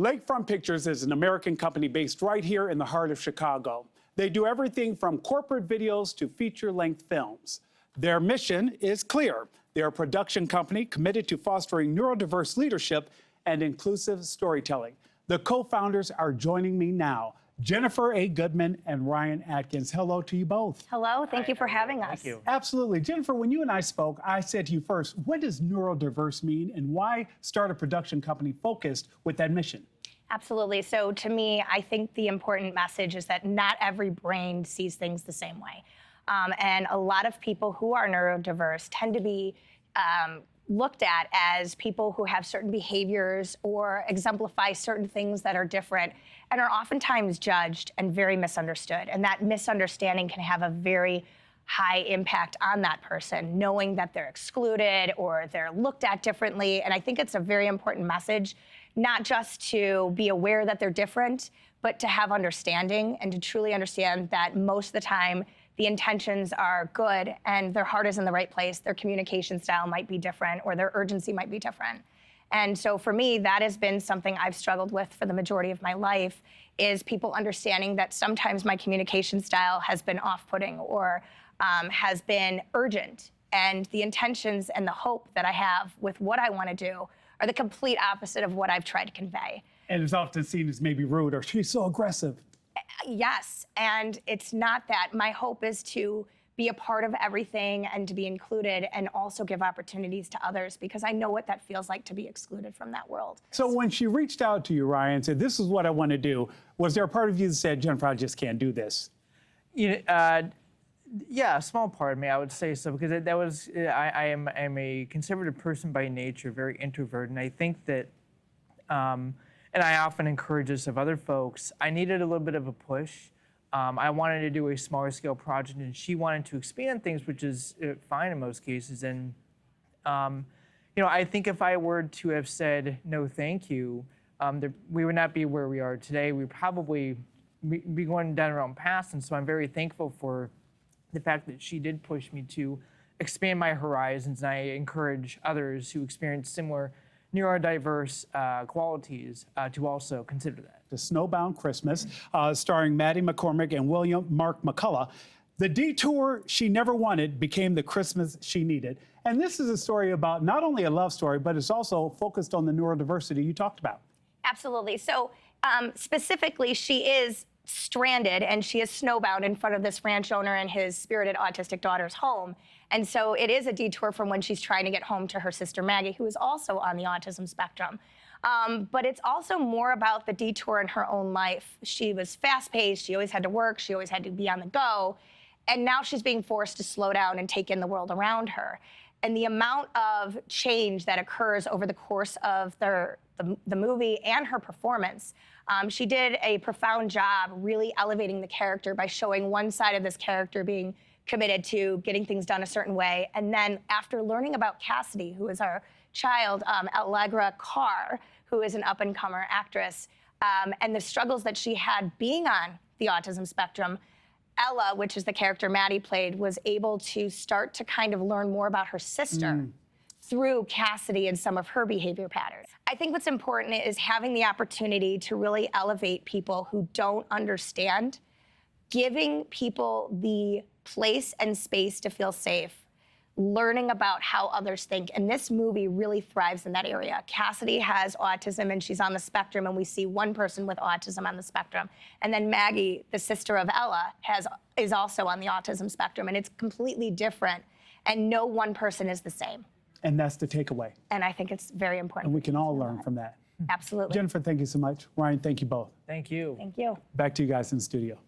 Lakefront Pictures is an American company based right here in the heart of Chicago. They do everything from corporate videos to feature-length films. Their mission is clear. They're a production company committed to fostering neurodiverse leadership and inclusive storytelling. The co-founders are joining me now. Jennifer A. Goodman and Ryan Atkins. Hello to you both. Hello, thank you for having us. Thank you. Absolutely. Jennifer, when you and I spoke, I said to you first, what does neurodiverse mean and why start a production company focused with that mission? Absolutely. So to me, I think the important message is that not every brain sees things the same way. And a lot of people who are neurodiverse tend to be looked at as people who have certain behaviors or exemplify certain things that are different and are oftentimes judged and very misunderstood. And that misunderstanding can have a very high impact on that person, knowing that they're excluded or they're looked at differently. And I think it's a very important message, not just to be aware that they're different, but to have understanding and to truly understand that most of the time the intentions are good and their heart is in the right place. Their communication style might be different or their urgency might be different. And so for me, that has been something I've struggled with for the majority of my life, is people understanding that sometimes my communication style has been off-putting or has been urgent. And the intentions and the hope that I have with what I want to do are the complete opposite of what I've tried to convey. And it's often seen as maybe rude or she's so aggressive. Yes, and it's not that. My hope is to be a part of everything and to be included and also give opportunities to others, because I know what that feels like to be excluded from that world. So when she reached out to you, Ryan, and said, this is what I want to do, was there a part of you that said, Jennifer, I just can't do this? Yeah, a small part of me, I would say so, because that was, I am a conservative person by nature, very introverted, and I think that, and I often encourage this of other folks, I needed a little bit of a push. I wanted to do a smaller scale project, and she wanted to expand things, which is fine in most cases. And I think if I were to have said no, thank you, we would not be where we are today. We'd probably be going down our own paths. And so I'm very thankful for the fact that she did push me to expand my horizons, and I encourage others who experience similar neurodiverse qualities to also consider that. The Snowbound Christmas, starring Maddie McCormick and William Mark McCullough. The detour she never wanted became the Christmas she needed. And this is a story about not only a love story, but it's also focused on the neurodiversity you talked about. Absolutely. So specifically, she is stranded and she is snowbound in front of this ranch owner and his spirited autistic daughter's home. And so it is a detour from when she's trying to get home to her sister Maggie, who is also on the autism spectrum. But it's also more about the detour in her own life. She was fast-paced, she always had to work, she always had to be on the go, and now she's being forced to slow down and take in the world around her. And the amount of change that occurs over the course of the movie and her performance, she did a profound job really elevating the character by showing one side of this character being committed to getting things done a certain way. And then after learning about Cassidy, who is our child, Allegra Carr, who is an up-and-comer actress, and the struggles that she had being on the autism spectrum, Ella, which is the character Maddie played, was able to start to kind of learn more about her sister through Cassidy and some of her behavior patterns. I think what's important is having the opportunity to really elevate people who don't understand, giving people the place and space to feel safe, learning about how others think. And this movie really thrives in that area. Cassidy has autism and she's on the spectrum, and we see one person with autism on the spectrum. And then Maggie, the sister of Ella, is also on the autism spectrum, and it's completely different. And no one person is the same. And that's the takeaway. And I think it's very important. And we can all learn from that. Absolutely. Jennifer, thank you so much. Ryan, thank you both. Thank you. Thank you. Back to you guys in the studio.